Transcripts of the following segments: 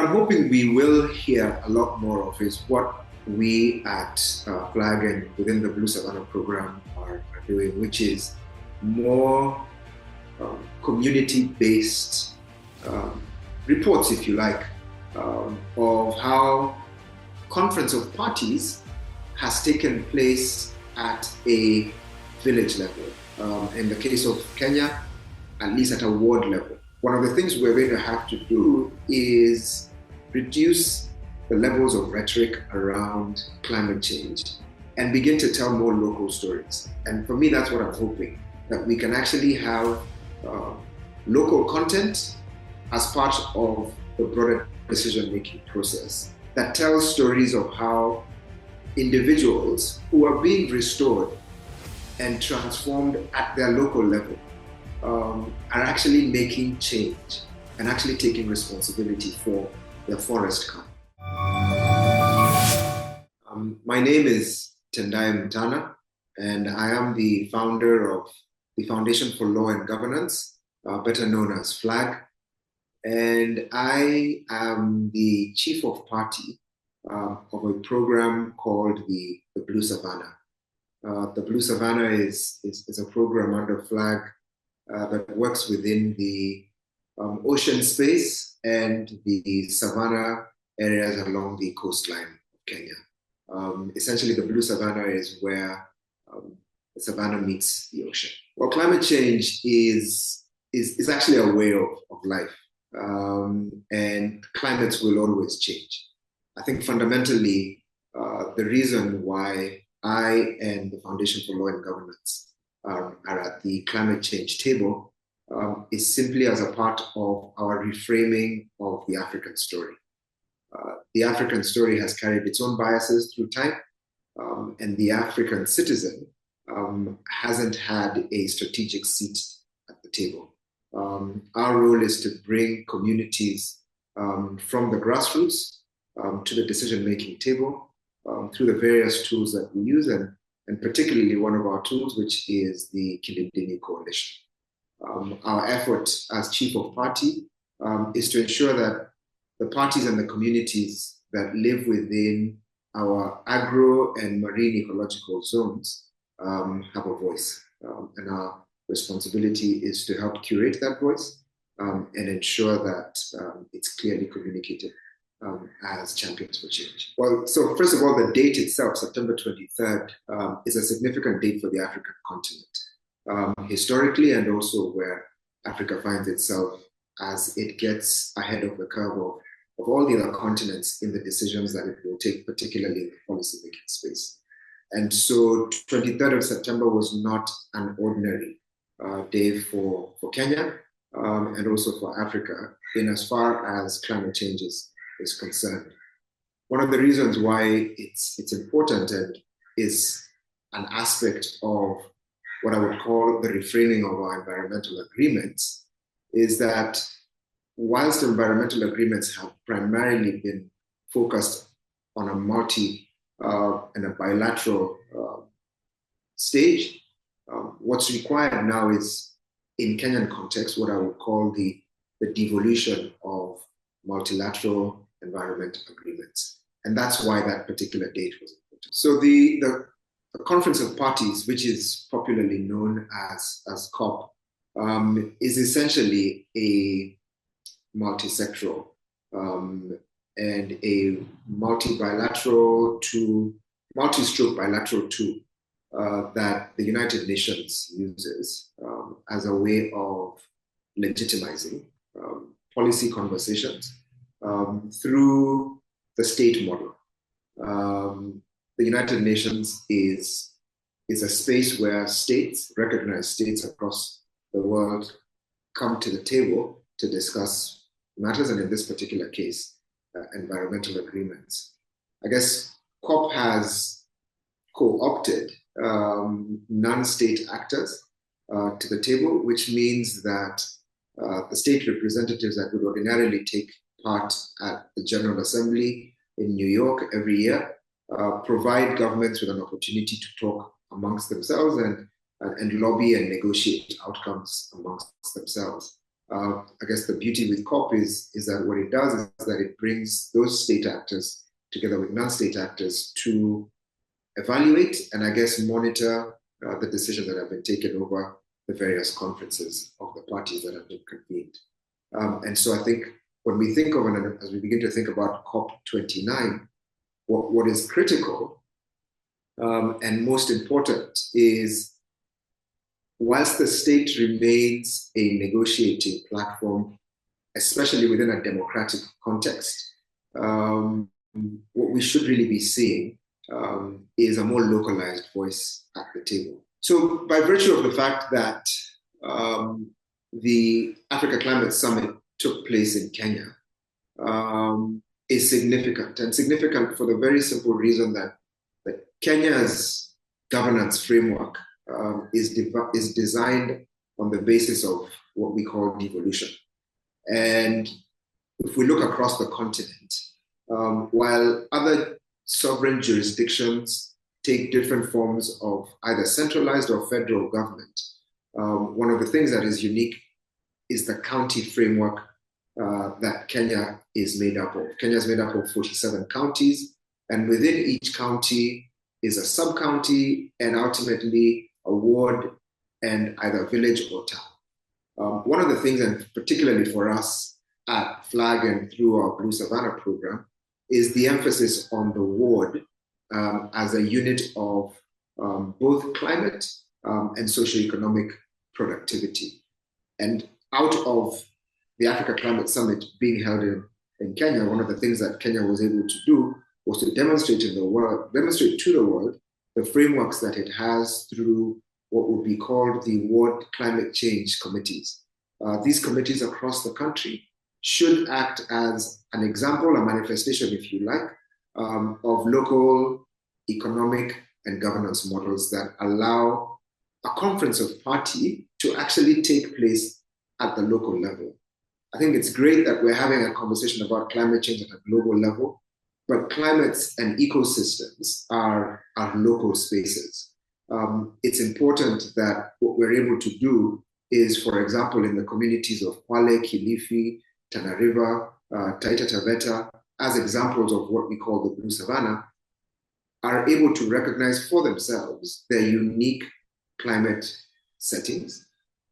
I'm hoping we will hear a lot more of is what we at FLAG and within the Blue Savannah program are doing, which is more community-based reports, if you like, of how conference of parties has taken place at a village level. In the case of Kenya, at least at a ward level. One of the things we're going to have to do is reduce the levels of rhetoric around climate change and begin to tell more local stories. And for me, that's what I'm hoping, that we can actually have local content as part of the broader decision-making process that tells stories of how individuals who are being restored and transformed at their local level are actually making change and actually taking responsibility for their forest camp. My name is Tendai Mtana, and I am the founder of the Foundation for Law and Governance, better known as FLAG. And I am the chief of party of a program called the Blue Savannah. The Blue Savannah is a program under FLAG that works within the ocean space and the savanna areas along the coastline of Kenya. Essentially, the Blue Savannah is where the savanna meets the ocean. Well, climate change is actually a way of life, and climates will always change. I think fundamentally, the reason why I and the Foundation for Law and Governance are at the climate change table is simply as a part of our reframing of the African story. The African story has carried its own biases through time, and the African citizen hasn't had a strategic seat at the table. Our role is to bring communities from the grassroots to the decision-making table through the various tools that we use, and particularly one of our tools, which is the Kilindini Coalition. Our effort as chief of party is to ensure that the parties and the communities that live within our agro and marine ecological zones have a voice. And our responsibility is to help curate that voice and ensure that it's clearly communicated as champions for change. Well, so first of all, the date itself, September 23rd, is a significant date for the African continent, historically, and also where Africa finds itself as it gets ahead of the curve of all the other continents in the decisions that it will take, particularly in the policy-making space. And so 23rd of September was not an ordinary day for Kenya and also for Africa in as far as climate change is concerned. One of the reasons why it's important and is an aspect of what I would call the reframing of our environmental agreements is that whilst environmental agreements have primarily been focused on a multi and a bilateral stage, what's required now is, in Kenyan context, what I would call the devolution of multilateral environment agreements. And that's why that particular date was important. So the Conference of Parties, which is popularly known as COP, is essentially a multi-sectoral and a multi-bilateral to multi-stroke bilateral tool that the United Nations uses as a way of legitimizing policy conversations through the state model. The United Nations is a space where states, recognized states across the world, come to the table to discuss matters, and in this particular case, environmental agreements. I guess COP has co-opted non-state actors to the table, which means that the state representatives that would ordinarily take part at the General Assembly in New York every year provide governments with an opportunity to talk amongst themselves and lobby and negotiate outcomes amongst themselves. I guess the beauty with COP is that what it does is that it brings those state actors together with non-state actors to evaluate and I guess monitor the decisions that have been taken over the various conferences of the parties that have been convened. And so I think when we think of, as we begin to think about COP29, what is critical and most important is whilst the state remains a negotiating platform, especially within a democratic context, what we should really be seeing is a more localized voice at the table. So by virtue of the fact that the Africa Climate Summit took place in Kenya is significant, and significant for the very simple reason that Kenya's governance framework is designed on the basis of what we call devolution. And if we look across the continent, while other sovereign jurisdictions take different forms of either centralized or federal government, one of the things that is unique is the county framework that Kenya is made up of. Kenya is made up of 47 counties, and within each county is a sub-county and ultimately a ward and either village or town. One of the things, and particularly for us at FLAG and through our Blue Savannah program, is the emphasis on the ward as a unit of both climate and socioeconomic productivity. And out of the Africa Climate Summit being held in Kenya, one of the things that Kenya was able to do was to demonstrate to the world the frameworks that it has through what would be called the Ward Climate Change Committees. These committees across the country should act as an example, a manifestation, if you like, of local economic and governance models that allow a conference of party to actually take place at the local level. I think it's great that we're having a conversation about climate change at a global level, but climates and ecosystems are local spaces. It's important that what we're able to do is, for example, in the communities of Kwale, Kilifi, Tana River, Taita Taveta, as examples of what we call the Blue Savannah, are able to recognize for themselves their unique climate settings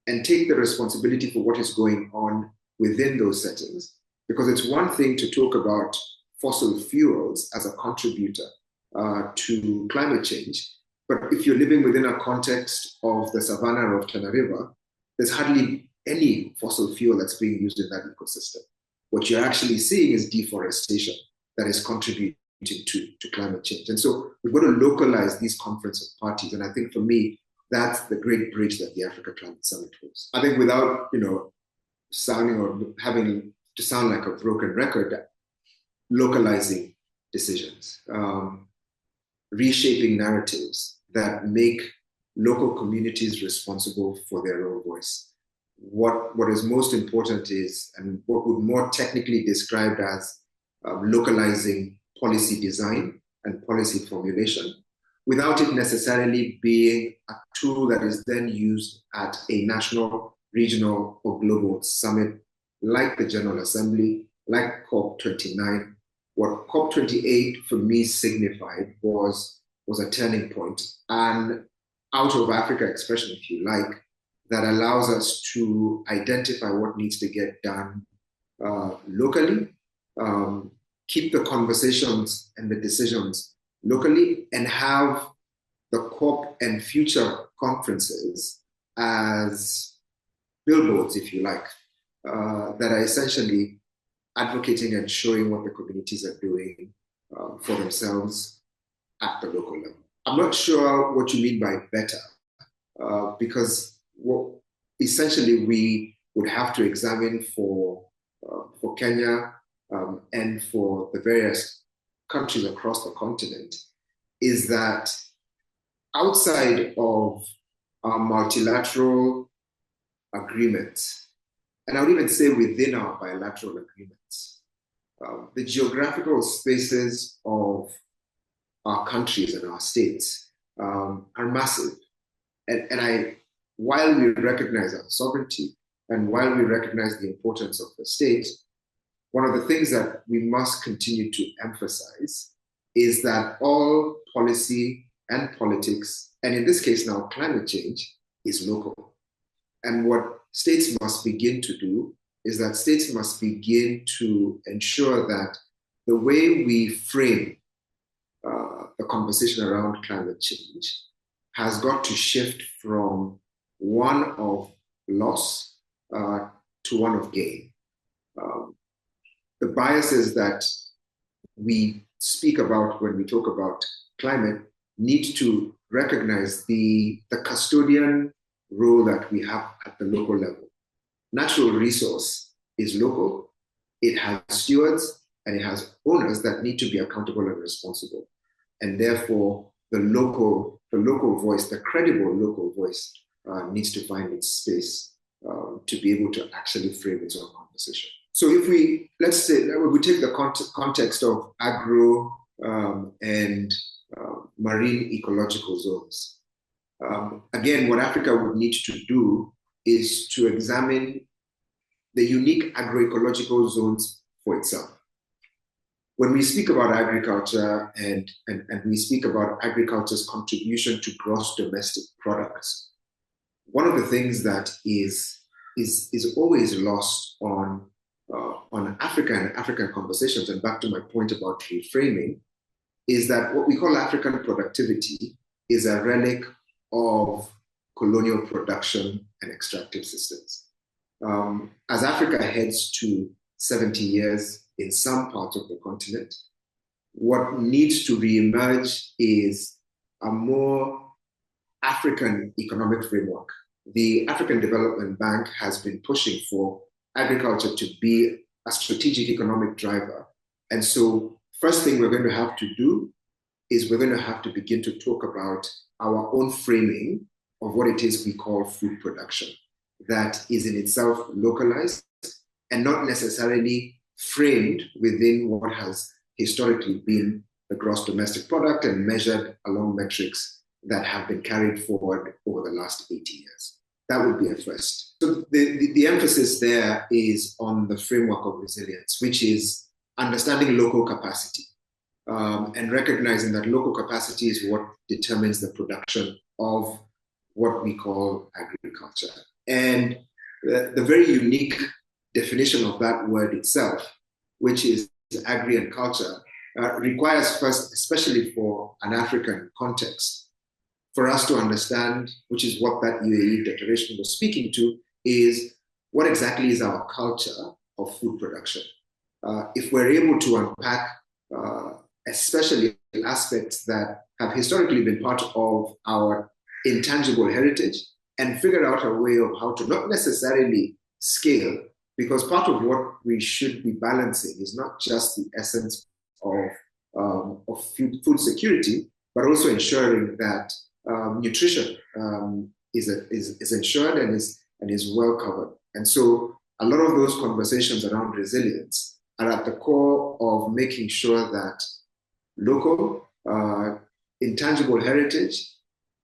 and take the responsibility for what is going on within those settings. Because it's one thing to talk about fossil fuels as a contributor to climate change, but if you're living within a context of the Savannah of Tana River, there's hardly any fossil fuel that's being used in that ecosystem. What you're actually seeing is deforestation that is contributing to climate change. And so we've got to localize these conference of parties. And I think for me, that's the great bridge that the Africa Climate Summit was. I think without, sounding or having to sound like a broken record, localizing decisions, reshaping narratives that make local communities responsible for their own voice. What is most important is, and what would more technically described as localizing policy design and policy formulation, without it necessarily being a tool that is then used at a national, regional, or global summit like the General Assembly, like COP29. What COP28 for me signified was a turning point, an out of Africa expression, if you like, that allows us to identify what needs to get done locally, keep the conversations and the decisions locally, and have the COP and future conferences as billboards, if you like, that are essentially advocating and showing what the communities are doing for themselves at the local level. I'm not sure what you mean by better, because what essentially we would have to examine for Kenya and for the various countries across the continent is that outside of our multilateral agreements, and I would even say within our bilateral agreements, the geographical spaces of our countries and our states are massive. And while we recognize our sovereignty, And while we recognize the importance of the state, one of the things that we must continue to emphasize is that all policy and politics, and in this case now climate change, is local. And what states must begin to do is that states must begin to ensure that the way we frame the conversation around climate change has got to shift from one of loss to one of gain. The biases that we speak about when we talk about climate need to recognize the custodian role that we have at the local level. Natural resource is local, it has stewards, and it has owners that need to be accountable and responsible. And therefore, the local voice, the credible local voice, needs to find its space to be able to actually frame its own conversation. So if we, let's say, we take the context of agro and marine ecological zones. Again, what Africa would need to do is to examine the unique agroecological zones for itself. When we speak about agriculture and we speak about agriculture's contribution to gross domestic products, one of the things that is always lost on Africa and African conversations, and back to my point about reframing, is that what we call African productivity is a relic of colonial production and extractive systems. As Africa heads to 70 years in some parts of the continent, what needs to reemerge is a more African economic framework. The African Development Bank has been pushing for agriculture to be a strategic economic driver. And so first thing we're going to have to do is we're going to have to begin to talk about our own framing of what it is we call food production, that is in itself localized and not necessarily framed within what has historically been the gross domestic product and measured along metrics that have been carried forward over the last 80 years. That would be a first. So the emphasis there is on the framework of resilience, which is understanding local capacity and recognizing that local capacity is what determines the production of what we call agriculture. And the very unique definition of that word itself, which is agri and culture, requires first, especially for an African context, for us to understand, which is what that UAE declaration was speaking to, is what exactly is our culture of food production. If we're able to unpack especially aspects that have historically been part of our intangible heritage and figure out a way of how to not necessarily scale, because part of what we should be balancing is not just the essence of food security, but also ensuring that nutrition is ensured and is well covered. And so a lot of those conversations around resilience are at the core of making sure that local intangible heritage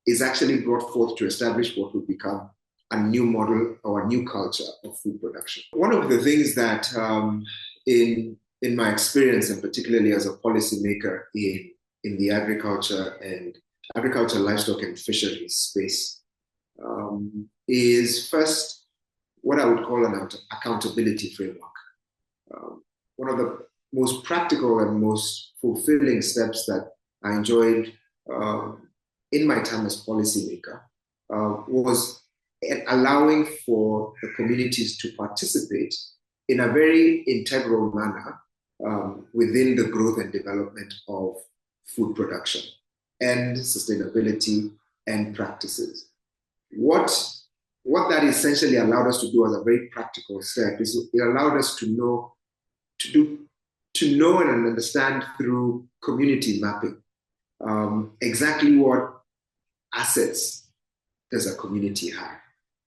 is actually brought forth to establish what would become a new model or a new culture of food production. One of the things that in my experience, and particularly as a policymaker in the agriculture, livestock and fisheries space, is first what I would call an accountability framework. One of the most practical and most fulfilling steps that I enjoyed in my time as policymaker was allowing for the communities to participate in a very integral manner within the growth and development of food production and sustainability and practices. What that essentially allowed us to do as a very practical step is it allowed us to know and understand through community mapping exactly what assets does a community have.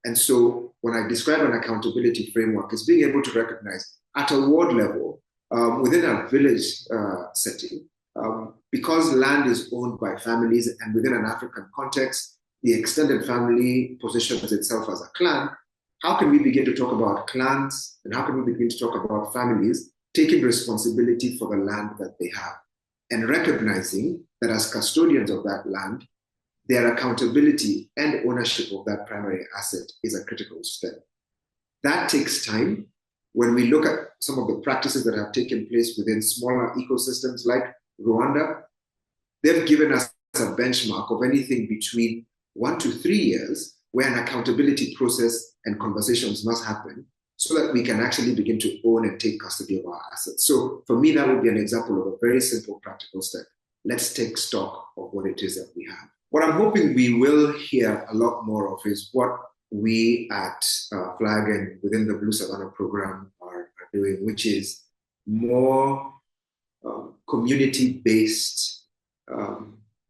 And so when I describe an accountability framework, it's being able to recognize at a ward level, within a village setting, because land is owned by families and within an African context, the extended family positions itself as a clan. how can we begin to talk about clans and how can we begin to talk about families taking responsibility for the land that they have and recognizing that as custodians of that land, their accountability and ownership of that primary asset is a critical step. That takes time. When we look at some of the practices that have taken place within smaller ecosystems like Rwanda, they've given us a benchmark of anything between 1 to 3 years where an accountability process and conversations must happen so that we can actually begin to own and take custody of our assets. So for me, that would be an example of a very simple practical step. Let's take stock of what it is that we have. What I'm hoping we will hear a lot more of is what we at FLAG and within the Blue Savannah program are doing, which is more community-based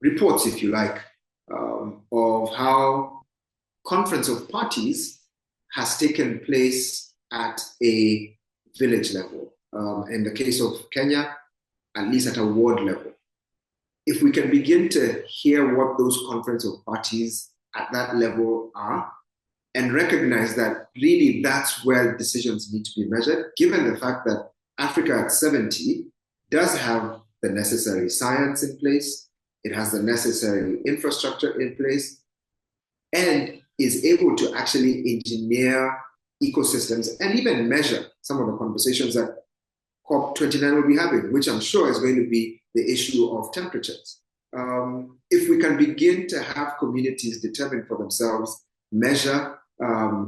reports, if you like, of how conference of parties has taken place at a village level. In the case of Kenya, at least at a ward level. If we can begin to hear what those conference of parties at that level are and recognize that really that's where decisions need to be measured, given the fact that Africa at 70 does have the necessary science in place, it has the necessary infrastructure in place, and is able to actually engineer ecosystems and even measure some of the conversations that COP29 will be having, which I'm sure is going to be the issue of temperatures. If we can begin to have communities determine for themselves, measure,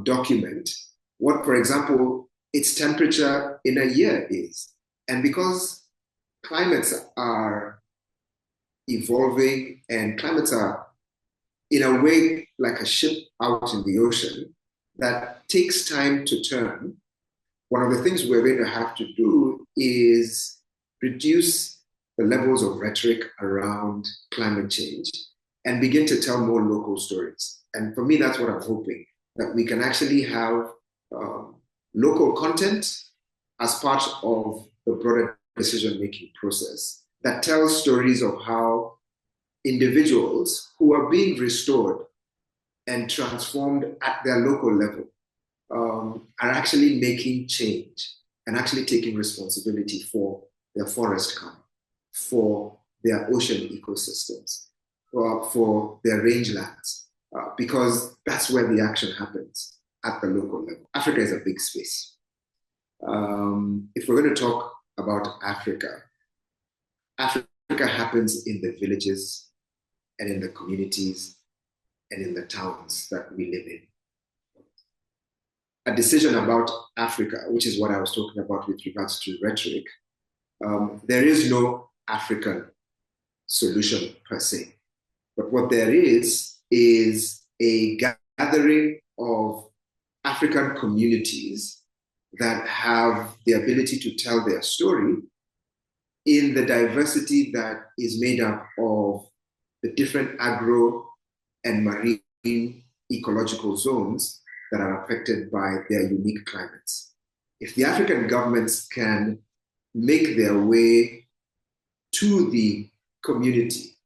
document what, for example, its temperature in a year is. And because climates are evolving and climates are, in a way, like a ship out in the ocean that takes time to turn, one of the things we're going to have to do is reduce the levels of rhetoric around climate change and begin to tell more local stories. And for me, that's what I'm hoping, that we can actually have local content as part of the broader decision-making process that tells stories of how individuals who are being restored and transformed at their local level are actually making change and actually taking responsibility for their forest cover, for their ocean ecosystems, for their rangelands, because that's where the action happens at the local level. Africa is a big space. If we're going to talk about Africa, Africa happens in the villages and in the communities and in the towns that we live in. A decision about Africa, which is what I was talking about with regards to rhetoric, there is no African solution per se. But what there is a gathering of African communities that have the ability to tell their story in the diversity that is made up of the different agro and marine ecological zones that are affected by their unique climates. If the African governments can make their way to the community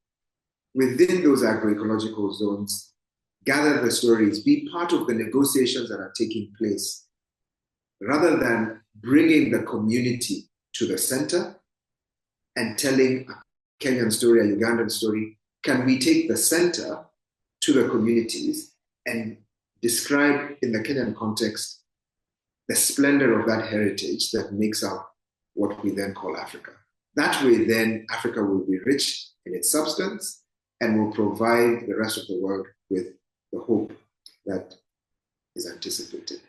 within those agroecological zones, gather the stories, be part of the negotiations that are taking place, rather than bringing the community to the center and telling a Kenyan story, a Ugandan story, can we take the center to the communities and describe in the Kenyan context the splendor of that heritage that makes up what we then call Africa. That way, then Africa will be rich in its substance and will provide the rest of the world with the hope that is anticipated.